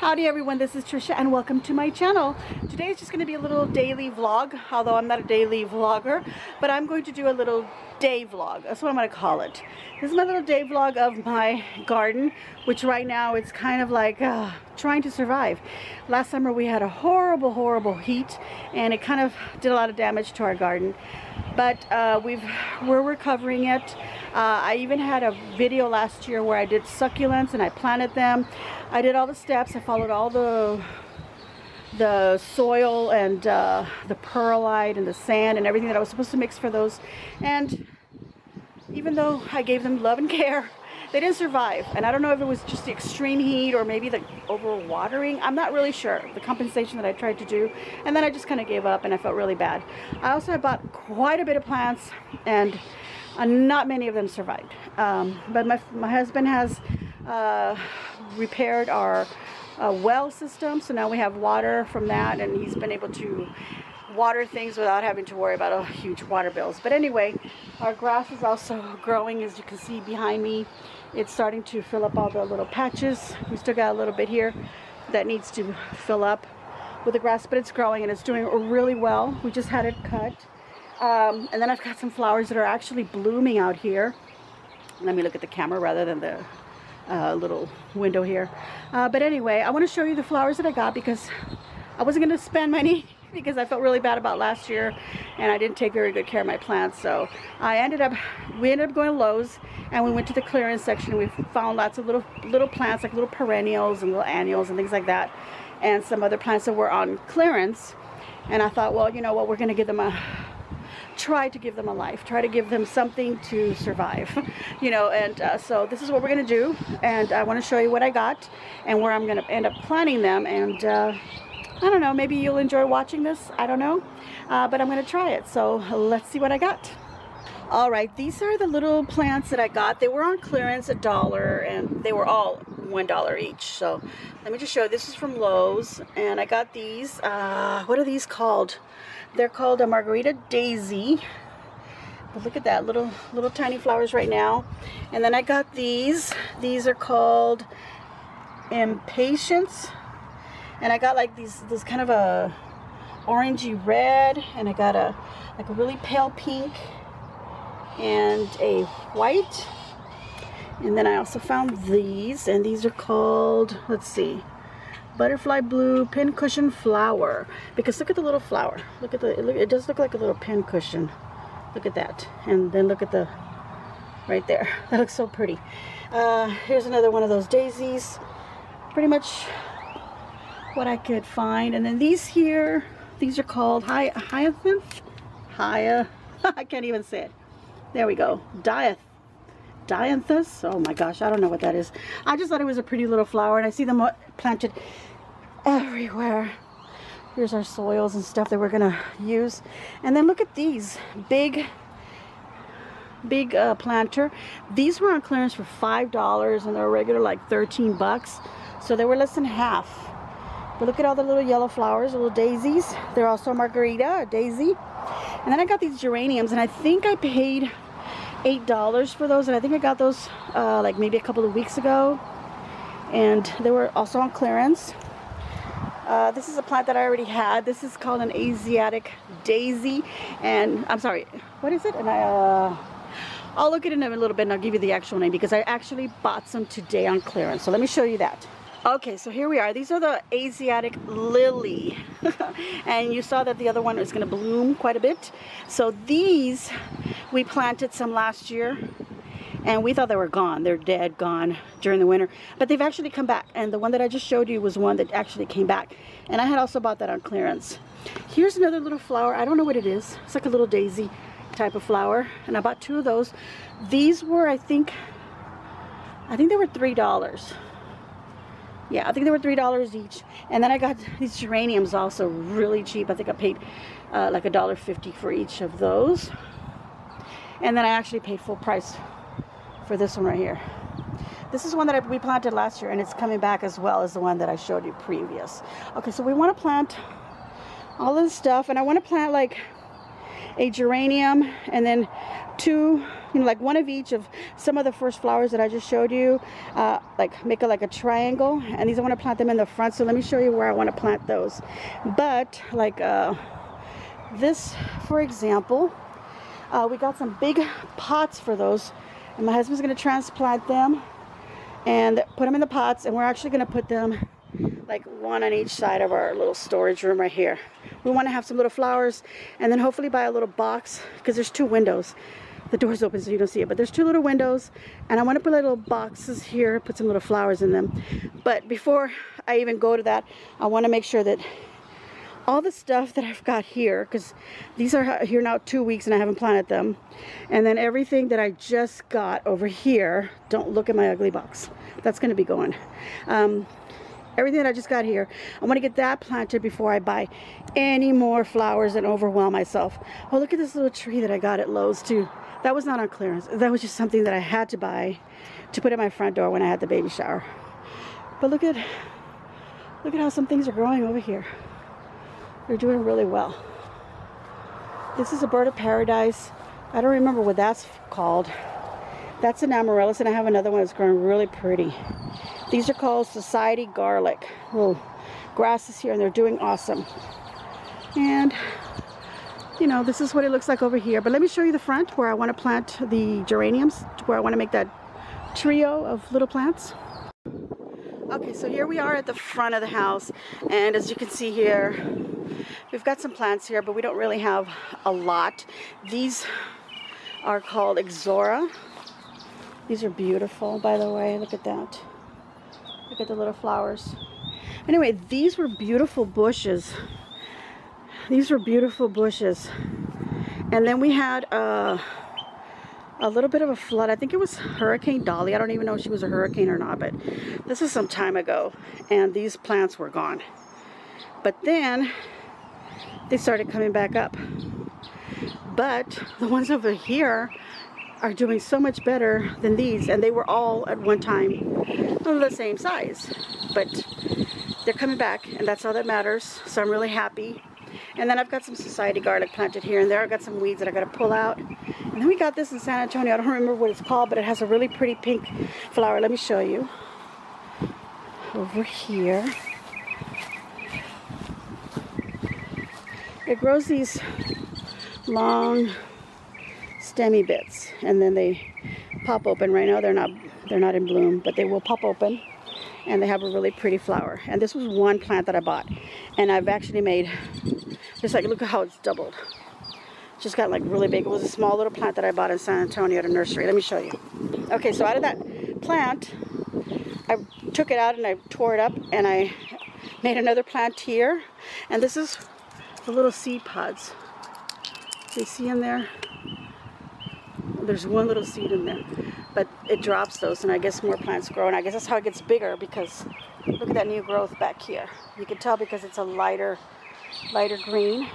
Howdy everyone, this is Tricia and welcome to my channel. Today is just going to be a little daily vlog, although I'm not a daily vlogger, but I'm going to do a little day vlog. That's what I'm going to call it. This is my little day vlog of my garden, which right now it's kind of like trying to survive. Last summer we had a horrible heat and it kind of did a lot of damage to our garden, but we're recovering it. I even had a video last year where I did succulents and I planted them. I did all the steps. I followed all the soil and the perlite and the sand and everything that I was supposed to mix for those. And even though I gave them love and care, they didn't survive. And I don't know if it was just the extreme heat or maybe the overwatering. I'm not really sure. The compensation that I tried to do. And then I just kind of gave up and I felt really bad. I also bought quite a bit of plants and not many of them survived. But my husband has repaired our well system, so now we have water from that, and he's been able to water things without having to worry about huge water bills. But anyway, our grass is also growing, as you can see behind me. It's starting to fill up all the little patches. We still got a little bit here that needs to fill up with the grass, but it's growing and it's doing really well. We just had it cut. And then I've got some flowers that are actually blooming out here. Let me look at the camera rather than the little window here. But anyway, I want to show you the flowers that I got because I wasn't going to spend money because I felt really bad about last year and I didn't take very good care of my plants. So we ended up going to Lowe's and we went to the clearance section. We found lots of little plants, like little perennials and little annuals and things like that, and some other plants that were on clearance. And I thought, well, you know what, we're going to give them try to give them a life, try to give them something to survive, you know. And so this is what we're going to do, and I want to show you what I got and where I'm going to end up planting them. And I don't know, maybe you'll enjoy watching this, I don't know, but I'm going to try it. So let's see what I got. Alright, these are the little plants that I got. They were on clearance $1 and they were all $1 each. So let me just show you. This is from Lowe's and I got these. What are these called? They're called a Margarita Daisy. But look at that, little tiny flowers right now. And then I got these. These are called Impatience. And I got like this kind of a orangey red, and I got like a really pale pink and a white. And then I also found these, and these are called, let's see, Butterfly Blue Pincushion Flower. Because look at the little flower. Look at it does look like a little pin cushion. Look at that. And then look at the right there. That looks so pretty. Here's another one of those daisies. Pretty much what I could find. And then these here, these are called hyacinth. I can't even say it. There we go. Dianthus. Oh my gosh, I don't know what that is. I just thought it was a pretty little flower, and I see them planted everywhere. Here's our soils and stuff that we're gonna use. And then look at these big planter. These were on clearance for $5 and they're regular like 13 bucks. So they were less than half. But look at all the little yellow flowers, little daisies. They're also margarita, a daisy. And then I got these geraniums, and I think I paid $8 for those, and I think I got those like maybe a couple of weeks ago, and they were also on clearance. This is a plant that I already had. This is called an Asiatic daisy, and I'm sorry, what is it? And I'll look at it in a little bit and I'll give you the actual name because I actually bought some today on clearance. So let me show you that. Okay, so here we are. These are the Asiatic lily. And you saw that the other one was going to bloom quite a bit. So these, we planted some last year and we thought they were gone. They're dead, gone during the winter. But they've actually come back. And the one that I just showed you was one that actually came back. And I had also bought that on clearance. Here's another little flower. I don't know what it is. It's like a little daisy type of flower. And I bought 2 of those. These were, I think they were $3. Yeah, I think they were $3 each. And then I got these geraniums also really cheap. I think I paid like $1.50 for each of those. And then I actually paid full price for this one right here. This is one that we planted last year, and it's coming back as well as the one that I showed you previous. Okay, so we want to plant all of this stuff, and I want to plant like a geranium, and then two, you know, like one of each of some of the first flowers that I just showed you, like make like a triangle, and these I want to plant them in the front. So let me show you where I want to plant those. But like this, for example, we got some big pots for those, and my husband's going to transplant them and put them in the pots, and we're actually going to put them like one on each side of our little storage room right here. We want to have some little flowers, and then hopefully buy a little box, because there's two windows. The door's open so you don't see it, but there's two little windows, and I want to put little boxes here, put some little flowers in them. But before I even go to that, I want to make sure that all the stuff that I've got here, because these are here now 2 weeks and I haven't planted them, and then everything that I just got over here, don't look at my ugly box, that's going to be going. Everything that I just got here, I want to get that planted before I buy any more flowers and overwhelm myself. Oh, look at this little tree that I got at Lowe's too. That was not on clearance. That was just something that I had to buy to put at my front door when I had the baby shower. But look at how some things are growing over here. They're doing really well. This is a bird of paradise. I don't remember what that's called. That's an amaryllis, and I have another one that's growing really pretty. These are called society garlic. Little grasses here, and they're doing awesome. And you know, this is what it looks like over here. But let me show you the front where I want to plant the geraniums, where I want to make that trio of little plants. Okay, so here we are at the front of the house, and as you can see here, we've got some plants here, but we don't really have a lot. These are called Ixora. These are beautiful, by the way. Look at that. Look at the little flowers. Anyway, these were beautiful bushes. These were beautiful bushes. And then we had a little bit of a flood. I think it was Hurricane Dolly. I don't even know if she was a hurricane or not, but this was some time ago, and these plants were gone. But then they started coming back up. But the ones over here are doing so much better than these, and they were all at one time the same size. But they're coming back, and that's all that matters. So I'm really happy. And then I've got some society garlic planted here and there. I've got some weeds that I got to pull out. And then we got this in San Antonio. I don't remember what it's called, but it has a really pretty pink flower. Let me show you. Over here. It grows these long stemmy bits, and then they pop open. Right now they're not in bloom, but they will pop open, and they have a really pretty flower. And this was one plant that I bought, and I've actually made just like, look at how it's doubled. It's just got like really big. It was a small little plant that I bought in San Antonio at a nursery. Let me show you. Okay, so out of that plant, I took it out and I tore it up, and I made another plant here. And this is the little seed pods. Do you see in there? There's one little seed in there, but it drops those, and I guess more plants grow, and I guess that's how it gets bigger, because look at that new growth back here. You can tell because it's a lighter green.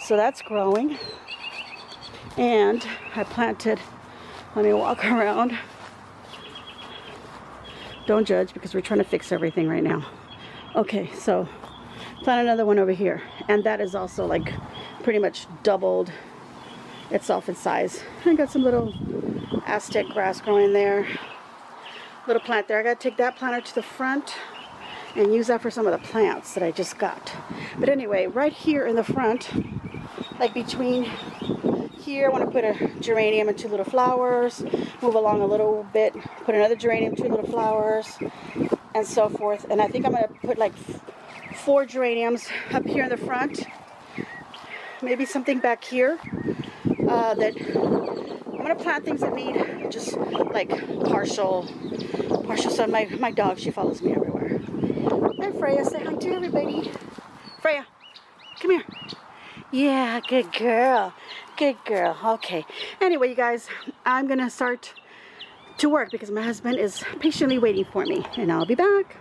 So that's growing. And I planted, let me walk around. Don't judge, because we're trying to fix everything right now. Okay, so plant another one over here, and that is also like pretty much doubled itself in size. I got some little Aztec grass growing there. Little plant there. I gotta take that planter to the front and use that for some of the plants that I just got. But anyway, right here in the front, like between here, I want to put a geranium and two little flowers, move along a little bit, put another geranium, two little flowers, and so forth. And I think I'm going to put like 4 geraniums up here in the front, maybe something back here, that I'm going to plant things that need just like partial sun. My dog, she follows me everywhere. Hi Freya, say hi to everybody. Freya, come here. Yeah, good girl. Good girl. Okay. Anyway, you guys, I'm going to start to work because my husband is patiently waiting for me, and I'll be back.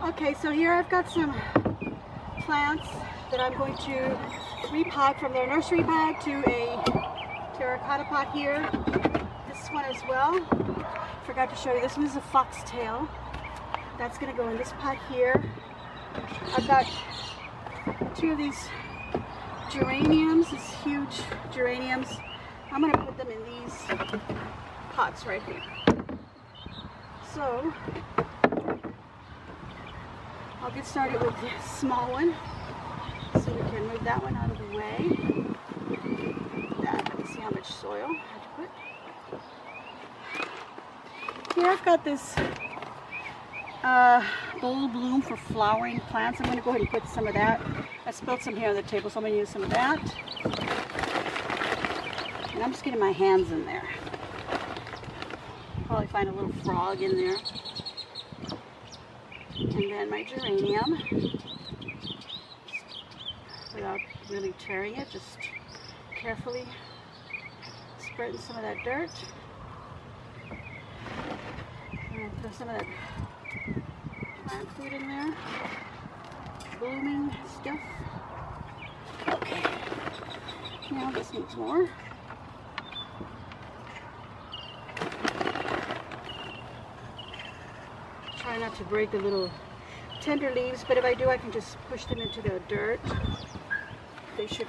Okay, so here I've got some plants that I'm going to repot from their nursery bag to a terracotta pot here. This one as well. Forgot to show you, this one is a foxtail. That's going to go in this pot here. I've got 2 of these geraniums, these huge geraniums. I'm going to put them in these pots right here. So I'll get started with this small one, so we can move that one out of the way. Let me see how much soil I have to put. Here I've got this bold bloom for flowering plants. I'm going to go ahead and put some of that. I spilled some here on the table, so I'm going to use some of that. And I'm just getting my hands in there. Probably find a little frog in there. And then my geranium. Without really tearing it, just carefully spreading some of that dirt. And throw some of that plant food in there. Blooming stuff. Okay. Now this needs more. Try not to break the little tender leaves, but if I do, I can just push them into the dirt. They should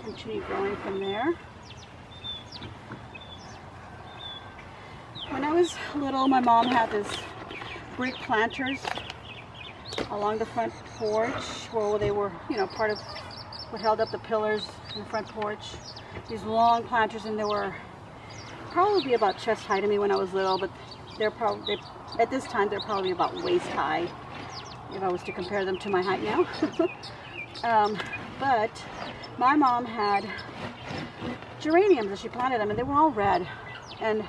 continue growing from there. When I was little, my mom had this brick planters along the front porch. Well, they were, you know, part of what held up the pillars in the front porch. These long planters, and they were probably about chest high to me when I was little, but they're probably, at this time, they're probably about waist high if I was to compare them to my height now. But my mom had geraniums and she planted them, and they were all red. And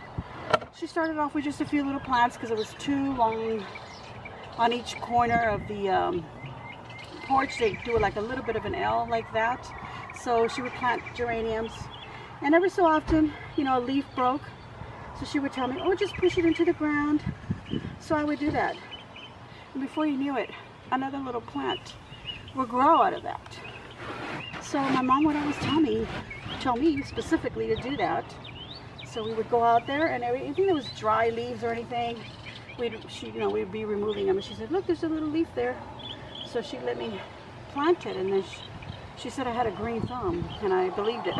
she started off with just a few little plants because it was too long on each corner of the porch. They do like a little bit of an L like that. So she would plant geraniums, and every so often, you know, a leaf broke. So she would tell me, oh, just push it into the ground. So I would do that. And before you knew it, another little plant would grow out of that. So my mom would always tell me specifically to do that. So we would go out there, and anything that was dry leaves or anything, we'd be removing them. And she said, look, there's a little leaf there. So she let me plant it, and then she said I had a green thumb, and I believed it.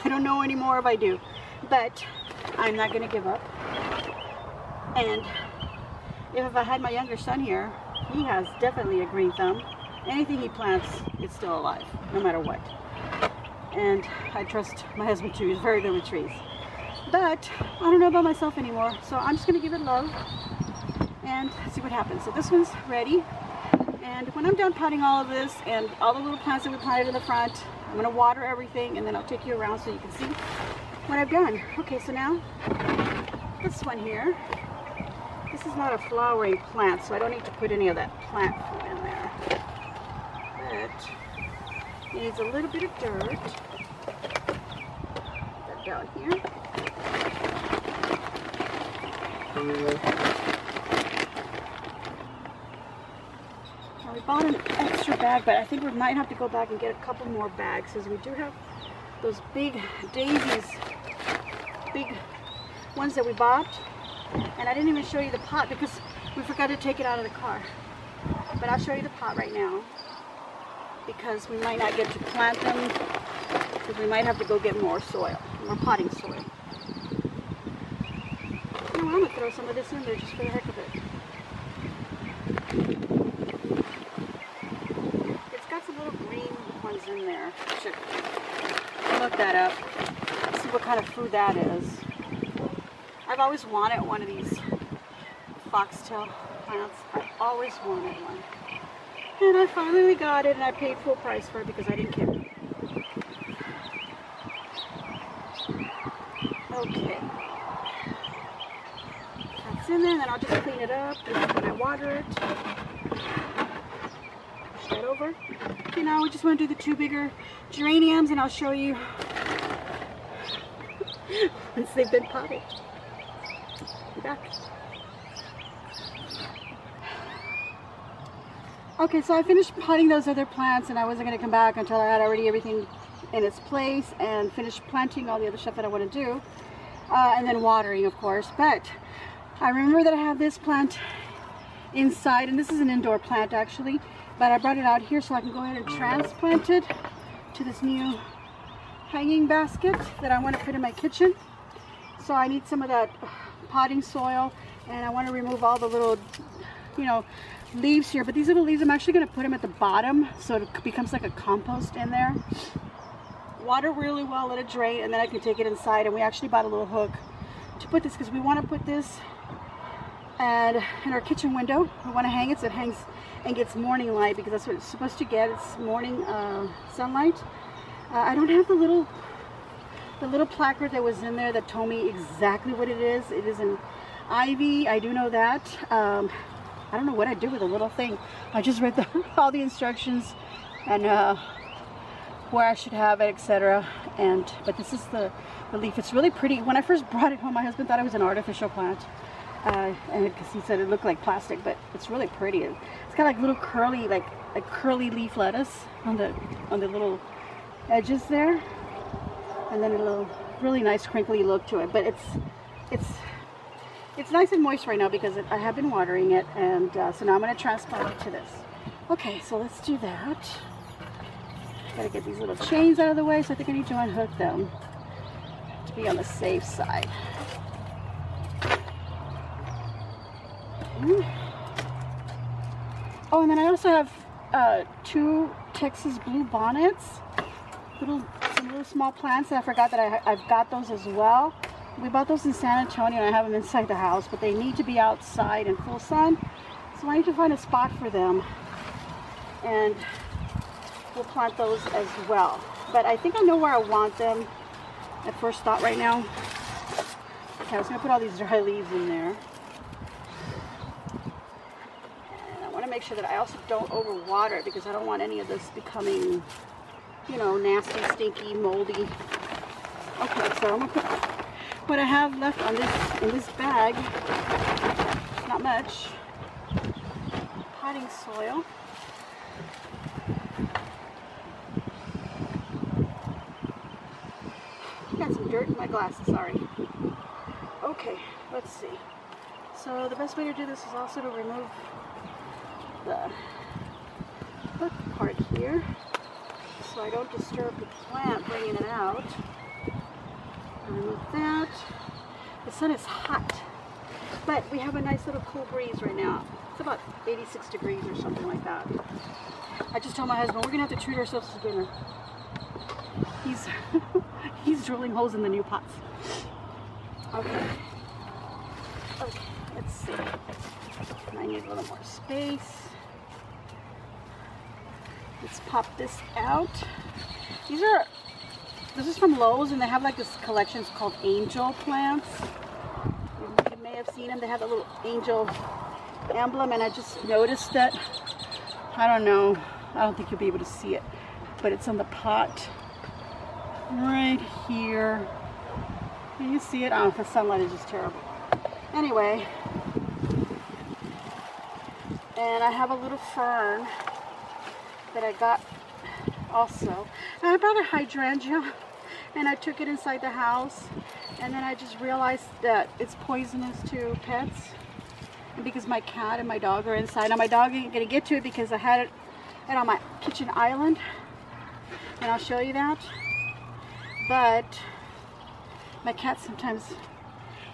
I don't know anymore if I do, but I'm not going to give up. And if I had my younger son here, he has definitely a green thumb. Anything he plants, it's still alive, no matter what. And I trust my husband too. He's very good with trees. But I don't know about myself anymore, so I'm just going to give it love and see what happens. So this one's ready. And when I'm done potting all of this and all the little plants that we planted in the front, I'm going to water everything, and then I'll take you around so you can see what I've done. Okay, so now this one here, this is not a flowering plant, so I don't need to put any of that plant food in there. But it needs a little bit of dirt. Put that down here. Now we bought an extra bag, but I think we might have to go back and get a couple more bags, because we do have those big daisies, big ones that we bought. And I didn't even show you the pot because we forgot to take it out of the car. But I'll show you the pot right now, because we might not get to plant them, because we might have to go get more soil, more potting soil. Oh, I'm going to throw some of this in there just for the heck of it. It's got some little green ones in there. I should look that up, see what kind of food that is. I've always wanted one of these foxtail plants. I've always wanted one. And I finally got it, and I paid full price for it because I didn't care. Okay. That's in there, and then I'll just clean it up when I water it. Push that over. Okay, now we just want to do the 2 bigger geraniums, and I'll show you once they've been potted. Be back. Okay, so I finished potting those other plants, and I wasn't going to come back until I had already everything in its place and finished planting all the other stuff that I want to do, and then watering, of course. But I remember that I have this plant inside, and this is an indoor plant actually, but I brought it out here so I can go ahead and transplant it to this new hanging basket that I want to put in my kitchen. So I need some of that potting soil, and I want to remove all the little, you know, leaves here. But these little leaves, I'm actually going to put them at the bottom so it becomes like a compost in there. Water really well, let it drain, and then I can take it inside. And we actually bought a little hook to put this because we want to put this and in our kitchen window. We want to hang it so it hangs and gets morning light, because that's what it's supposed to get. It's morning sunlight. I don't have the little placard that was in there that told me exactly what it is. It is an ivy, I do know that. I don't know what I do with a little thing. I just read all the instructions and where I should have it, etc. But this is the leaf. It's really pretty. When I first brought it home, my husband thought it was an artificial plant, and because he said it looked like plastic, but it's really pretty. It's got like little curly, like a curly leaf lettuce on the little edges there, and then a little really nice crinkly look to it. But it's nice and moist right now because I have been watering it, and so now I'm going to transplant it to this. Okay, so let's do that. Gotta get these little chains out of the way, so I think I need to unhook them to be on the safe side. Oh, and then I also have 2 Texas blue bonnets, some little small plants that I forgot that I've got those as well. We bought those in San Antonio, and I have them inside the house, but they need to be outside in full sun, so I need to find a spot for them, and we'll plant those as well. But I think I know where I want them at first thought right now. Okay, I was going to put all these dry leaves in there. And I want to make sure that I also don't overwater it, because I don't want any of this becoming, you know, nasty, stinky, moldy. Okay, so I'm going to put what I have left on in this bag. It's not much. Potting soil. Got some dirt in my glasses, sorry. Okay, let's see. So the best way to do this is also to remove the hook part here, so I don't disturb the plant bringing it out. Remove that. The sun is hot, but we have a nice little cool breeze right now. It's about 86 degrees or something like that. I just told my husband we're gonna have to treat ourselves to dinner. He's drilling holes in the new pots. Okay, let's see. I need a little more space. Let's pop this out. This is from Lowe's, and they have like this collection called angel plants. You may have seen them. They have a little angel emblem, and I just noticed that. I don't know. I don't think you'll be able to see it, but it's on the pot right here. Can you see it? Oh, the sunlight is just terrible. Anyway, and I have a little fern that I got also. I brought a hydrangea, and I took it inside the house, and then I just realized that it's poisonous to pets, and because my cat and my dog are inside. Now my dog ain't gonna get to it because I had it on my kitchen island, and I'll show you that. But my cat sometimes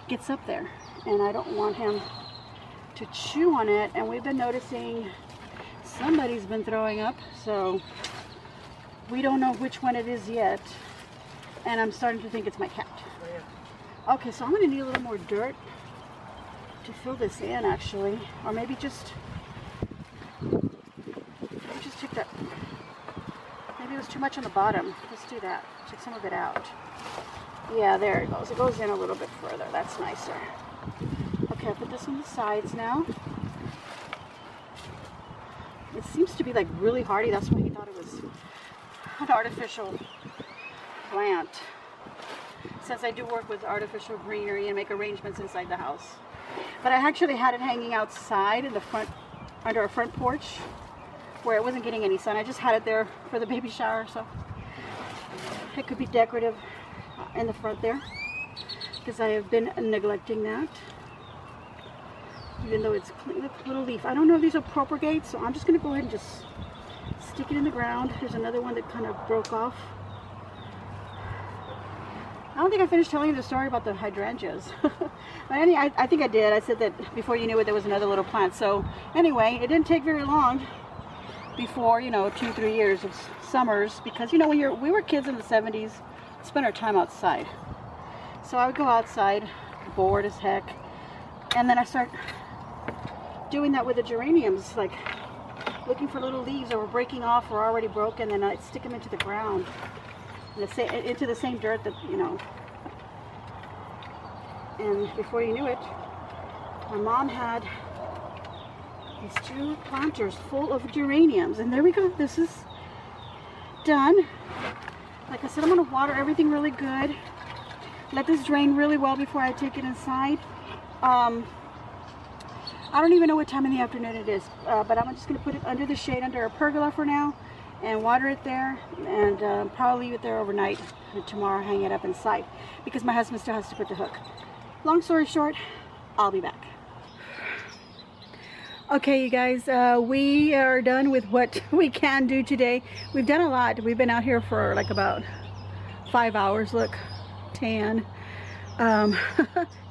gets up there, and I don't want him to chew on it, and we've been noticing somebody's been throwing up, so we don't know which one it is yet, and I'm starting to think it's my cat. Okay, so I'm going to need a little more dirt to fill this in, actually, or maybe just take that. Maybe it was too much on the bottom. Let's do that. Take some of it out. Yeah, there it goes. It goes in a little bit further. That's nicer. Okay, I'll put this on the sides now. It seems to be like really hardy. That's why he thought it was an artificial plant. Since I do work with artificial greenery and make arrangements inside the house. But I actually had it hanging outside in the front, under a front porch. where it wasn't getting any sun. I just had it there for the baby shower, so it could be decorative in the front there, because I have been neglecting that. Even though it's clean, look, little leaf. I don't know if these are propagate, so I'm just going to go ahead and just stick it in the ground. There's another one that kind of broke off. I don't think I finished telling you the story about the hydrangeas. But anyway, I think I did. I said that before you knew it, there was another little plant. So anyway, it didn't take very long before, you know, 2-3 years of summers, because, you know, when we were kids in the 70s, spent our time outside. So I would go outside, bored as heck, and then I start doing that with the geraniums, like looking for little leaves that were breaking off or already broken, and I'd stick them into the ground, into the same dirt that, you know. And before you knew it, my mom had these 2 planters full of geraniums, and there we go. This is done. Like I said, I'm going to water everything really good. Let this drain really well before I take it inside. I don't even know what time in the afternoon it is, but I'm just going to put it under the shade, under a pergola for now, and water it there, and probably leave it there overnight, and tomorrow hang it up inside, because my husband still has to put the hook. Long story short, I'll be back. Okay, you guys, we are done with what we can do today. We've done a lot. We've been out here for like about 5 hours. Look, tan.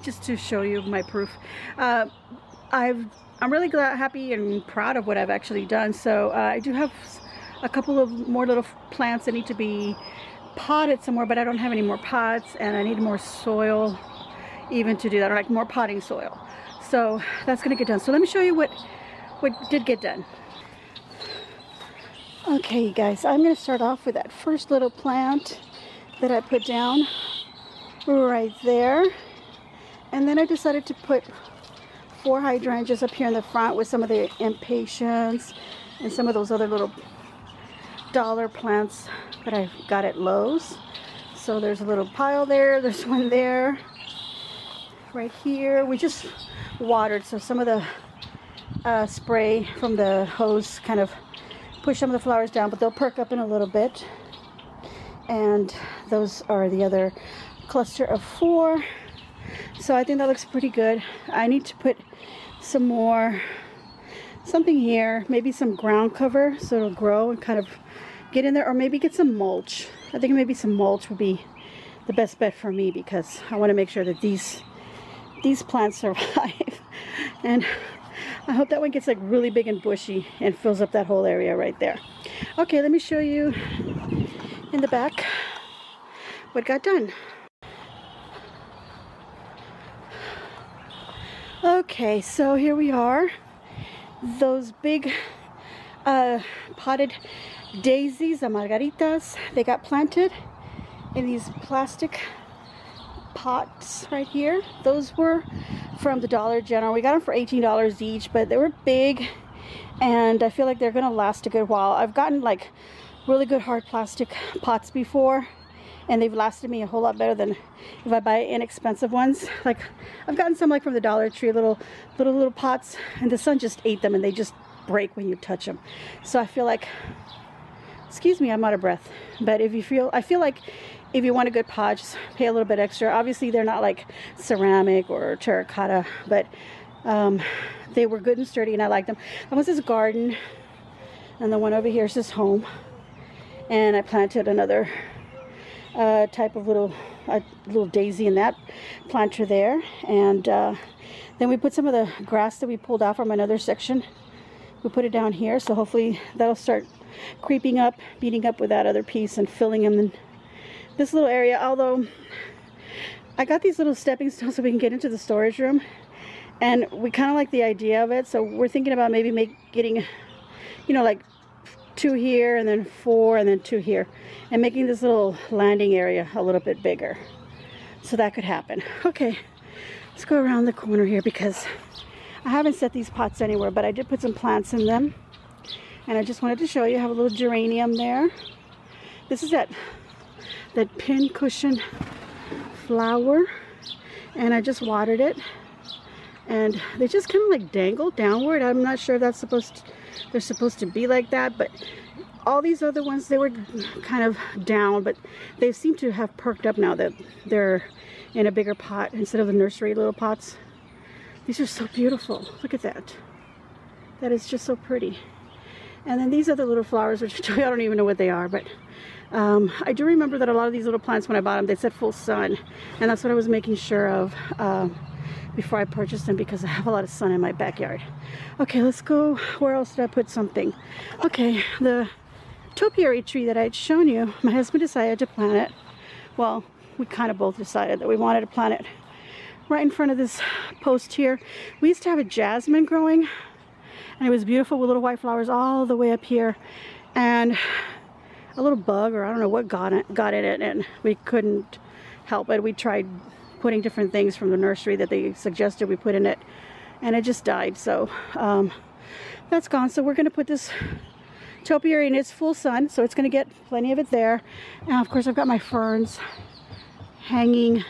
Just to show you my proof. I'm really glad, happy, and proud of what I've actually done. So I do have a couple of more little plants that need to be potted somewhere, but I don't have any more pots, and I need more soil even to do that, or like more potting soil. So that's gonna get done. So let me show you what did get done. Okay, you guys, I'm gonna start off with that first little plant that I put down right there, and then I decided to put 4 hydrangeas up here in the front with some of the impatiens and some of those other little dollar plants that I got at Lowe's. So there's a little pile there, there's one there, right here. We just watered, so some of the spray from the hose kind of push some of the flowers down, but they'll perk up in a little bit. And those are the other cluster of 4. So I think that looks pretty good. I need to put some more, something here, maybe some ground cover so it'll grow and kind of get in there, or maybe get some mulch. I think maybe some mulch would be the best bet for me, because I want to make sure that these plants survive. And I hope that one gets like really big and bushy and fills up that whole area right there. Okay, let me show you in the back what got done. Okay, so here we are. Those big potted daisies, the margaritas, they got planted in these plastic pots right here. Those were from the Dollar General. We got them for $18 each, but they were big, and I feel like they're gonna last a good while. I've gotten like really good hard plastic pots before, and they've lasted me a whole lot better than if I buy inexpensive ones. Like I've gotten some like from the Dollar Tree, little pots, and the sun just ate them, and they just break when you touch them. So I feel like, excuse me, I'm out of breath. But I feel like if you want a good pot, just pay a little bit extra. Obviously they're not like ceramic or terracotta, but they were good and sturdy, and I like them. That was his garden, and the one over here is his home. And I planted another type of little daisy in that planter there, and then we put some of the grass that we pulled out from another section. We put it down here, so hopefully that'll start creeping up, meeting up with that other piece and filling them in this little area. Although I got these little stepping stones so we can get into the storage room, and we kind of like the idea of it, so we're thinking about maybe getting, you know, like 2 here and then 4 and then 2 here, and making this little landing area a little bit bigger. So that could happen. Okay, let's go around the corner here, because I haven't set these pots anywhere, but I did put some plants in them, and I just wanted to show you. I have a little geranium there. This is that pin cushion flower, and I just watered it, and they just kind of like dangle downward. I'm not sure if that's supposed they're supposed to be like that, but all these other ones, they were kind of down, but they seem to have perked up now that they're in a bigger pot instead of the nursery little pots. These are so beautiful. Look at that. That is just so pretty. And then these other little flowers, which I don't even know what they are, but I do remember that a lot of these little plants, when I bought them, they said full sun, and that's what I was making sure of before I purchased them, because I have a lot of sun in my backyard. Okay, let's go. Where else did I put something? Okay, the topiary tree that I had shown you, my husband decided to plant it. Well, we kind of both decided that we wanted to plant it right in front of this post here. We used to have a jasmine growing, and it was beautiful with little white flowers all the way up here, and a little bug, or I don't know what got in it, and we couldn't help it. We tried putting different things from the nursery that they suggested we put in it, and it just died. So that's gone. So we're going to put this topiary in its full sun, so it's going to get plenty of it there. And of course I've got my ferns hanging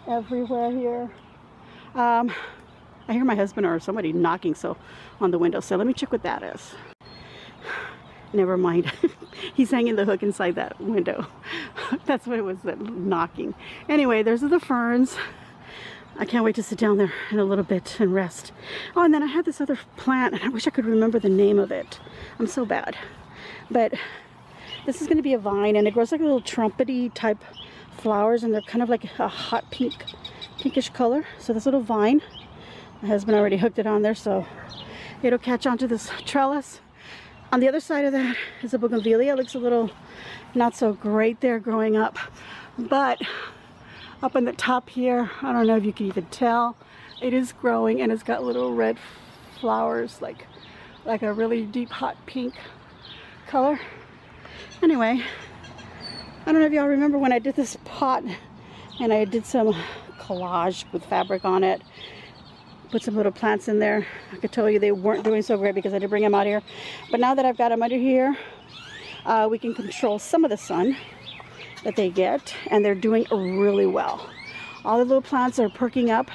everywhere here. I hear my husband or somebody knocking on the window, so let me check what that is. Never mind. He's hanging the hook inside that window. That's what it was, that knocking. Anyway, there's the ferns. I can't wait to sit down there in a little bit and rest. Oh, and then I had this other plant, and I wish I could remember the name of it. I'm so bad. But this is going to be a vine, and it grows like a little trumpety type flowers, and they're kind of like a hot pinkish color. So this little vine, my husband already hooked it on there, so it'll catch onto this trellis. On the other side of that is a bougainvillea. It looks a little not so great there growing up, but up on the top here, I don't know if you can even tell, it is growing, and it's got little red flowers, like a really deep hot pink color. Anyway, I don't know if y'all remember when I did this pot and I did some collage with fabric on it, put some little plants in there. I could tell you they weren't doing so great because I did bring them out here, but now that I've got them under here, we can control some of the sun that they get, and they're doing really well. All the little plants are perking up.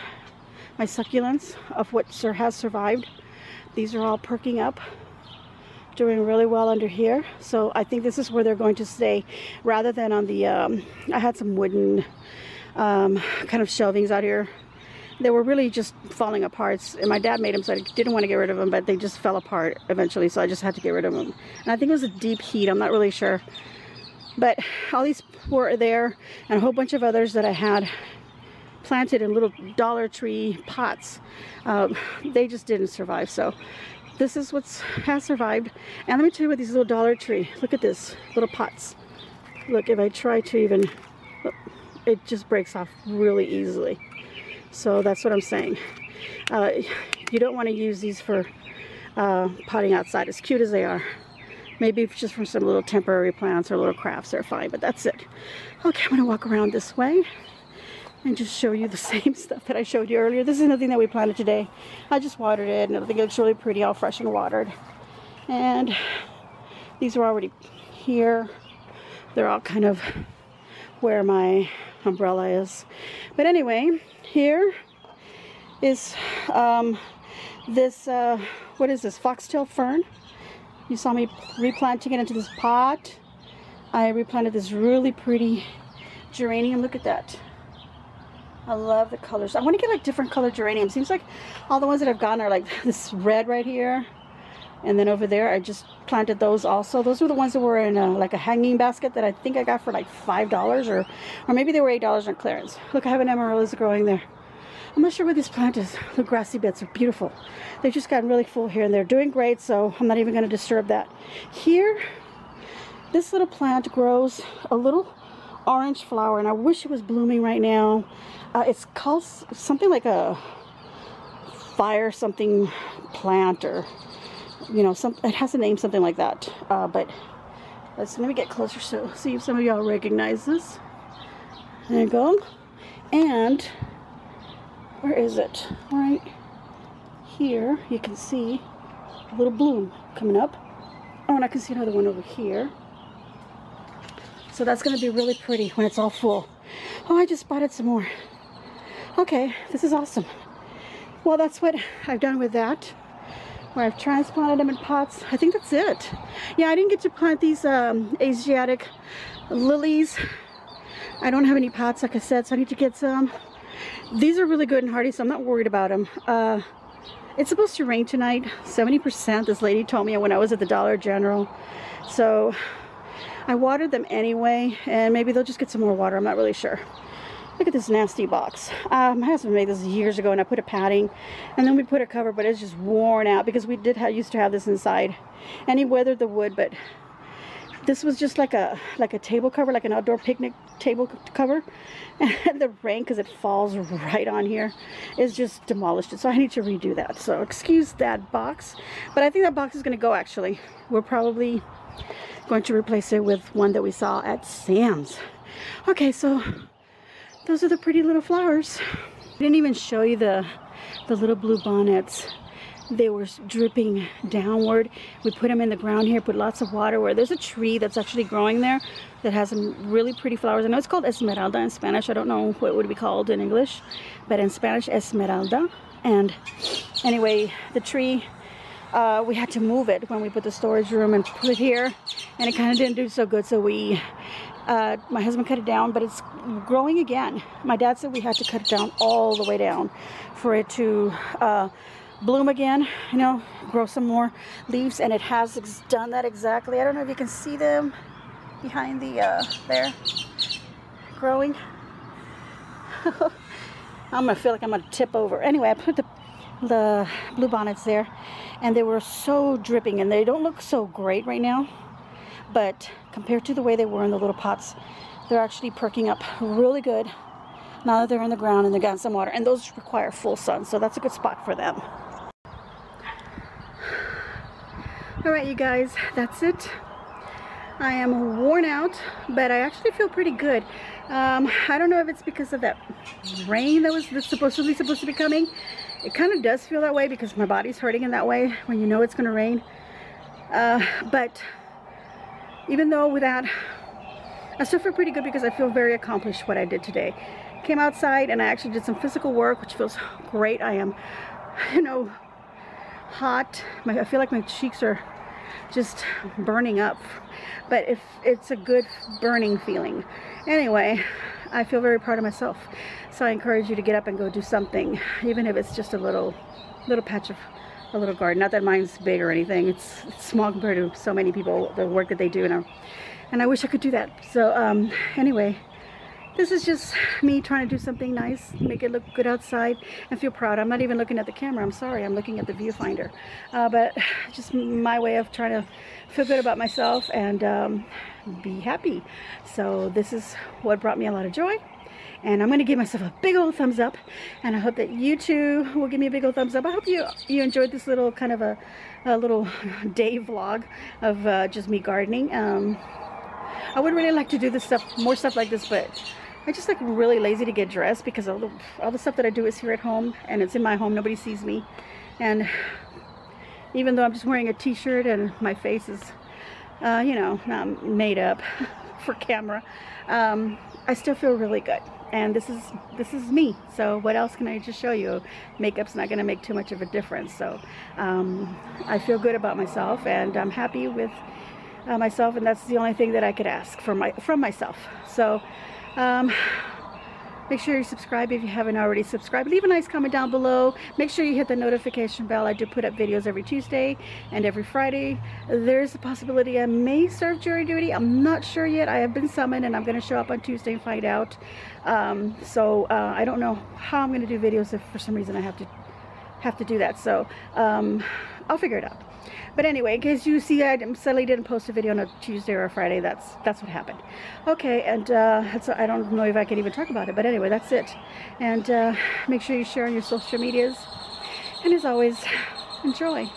My succulents of what has survived, these are all perking up, doing really well under here. So I think this is where they're going to stay, rather than on the I had some wooden kind of shelvings out here. They were really just falling apart, and my dad made them, so I didn't want to get rid of them, but they just fell apart eventually, so I just had to get rid of them. And I think it was a deep heat, I'm not really sure. But all these were there, and a whole bunch of others that I had planted in little Dollar Tree pots. They just didn't survive, so this is what has survived. And let me tell you what these little Dollar Tree, look at this, little pots. Look, if I try to even, it just breaks off really easily. So that's what I'm saying. You don't want to use these for potting outside, as cute as they are. Maybe just from some little temporary plants or little crafts, they're fine, but that's it. Okay, I'm going to walk around this way and just show you the same stuff that I showed you earlier. This is nothing that we planted today. I just watered it, and I think it looks really pretty, all fresh and watered. And these are already here. They're all kind of where my umbrella is. But anyway, here is this, what is this, foxtail fern. You saw me replanting it into this pot. I replanted this really pretty geranium. Look at that. I love the colors. I want to get like different colored geranium. Seems like all the ones that I've gotten are like this red right here. And then over there, I just planted those also. Those were the ones that were in like a hanging basket that I think I got for like $5, or maybe they were $8 on clearance. Look, I have an amaryllis growing there. I'm not sure what this plant is. The grassy beds are beautiful. They've just gotten really full here, and they're doing great, so I'm not even going to disturb that. Here, this little plant grows a little orange flower, and I wish it was blooming right now. It's called something like a fire something plant, or you know, it has a name, something like that. But let me get closer so see if some of y'all recognize this. There you go. And where is it? Right here, you can see a little bloom coming up. Oh, and I can see another one over here. So that's going to be really pretty when it's all full. Oh, I just spotted some more. Okay, this is awesome. Well, that's what I've done with that. where I've transplanted them in pots. I think that's it. Yeah, I didn't get to plant these Asiatic lilies. I don't have any pots, like I said, so I need to get some. These are really good and hardy, so I'm not worried about them. It's supposed to rain tonight, 70%, this lady told me when I was at the Dollar General. So I watered them anyway, and maybe they'll just get some more water. I'm not really sure. Look at this nasty box. My husband made this years ago, and I put a padding, and then we put a cover, but it's just worn out because we used to have this inside. And he weathered the wood, but this was just like a table cover, like an outdoor picnic table cover. And the rain, because it falls right on here, is just demolished it. So I need to redo that. So excuse that box, but I think that box is going to go. Actually, we're probably going to replace it with one that we saw at Sam's. Okay, so those are the pretty little flowers. I didn't even show you the little blue bonnets. They were dripping downward. We put them in the ground here, put lots of water where there's a tree that's actually growing there that has some really pretty flowers. I know it's called Esmeralda in Spanish. I don't know what it would be called in English, but in Spanish, Esmeralda. And anyway, the tree, we had to move it when we put the storage room and put it here, and it kind of didn't do so good. So my husband cut it down, but it's growing again. My dad said we had to cut it down all the way down for it to bloom again, you know, grow some more leaves, and it has done that exactly. I don't know if you can see them behind the there growing. I'm gonna feel like I'm gonna tip over. Anyway, I put the blue bonnets there, and they were so dripping, and they don't look so great right now, but compared to the way they were in the little pots, they're actually perking up really good now that they're in the ground and they got some water, and those require full sun, so that's a good spot for them. All right, you guys, that's it. I am worn out, but I actually feel pretty good. I don't know if it's because of that rain that's supposedly supposed to be coming. It kind of does feel that way because my body's hurting in that way when you know it's going to rain. But even though with that, I still feel pretty good because I feel very accomplished what I did today. Came outside and I actually did some physical work, which feels great. I am, you know, hot. I feel like my cheeks are just burning up, but it's a good burning feeling. Anyway, I feel very proud of myself, so I encourage you to get up and go do something, even if it's just a little patch of a little garden. Not that mine's big or anything, it's small compared to so many people, the work that they do, and I wish I could do that. So anyway, this is just me trying to do something nice, make it look good outside, and feel proud. I'm not even looking at the camera, I'm sorry, I'm looking at the viewfinder. But just my way of trying to feel good about myself and be happy. So this is what brought me a lot of joy. And I'm going to give myself a big old thumbs up, and I hope that you too will give me a big old thumbs up. I hope you enjoyed this little kind of a little day vlog of just me gardening. I would really like to do more stuff like this, but I just like really lazy to get dressed because all the stuff that I do is here at home, and it's in my home. Nobody sees me, and even though I'm just wearing a t-shirt and my face is you know, not made up for camera, I still feel really good. And this is me. So what else can I just show you? Makeup's not going to make too much of a difference. So I feel good about myself, and I'm happy with myself, and that's the only thing that I could ask from myself. So make sure you subscribe if you haven't already subscribed. Leave a nice comment down below. Make sure you hit the notification bell. I do put up videos every Tuesday and every Friday. There's a possibility I may serve jury duty. I'm not sure yet. I have been summoned, and I'm going to show up on Tuesday and find out. So I don't know how I'm going to do videos if for some reason I have to do that. So I'll figure it out. But anyway, in case you see I suddenly didn't post a video on a Tuesday or a Friday, that's what happened. Okay, and I don't know if I can even talk about it, but anyway, that's it. And make sure you share on your social medias. And as always, enjoy.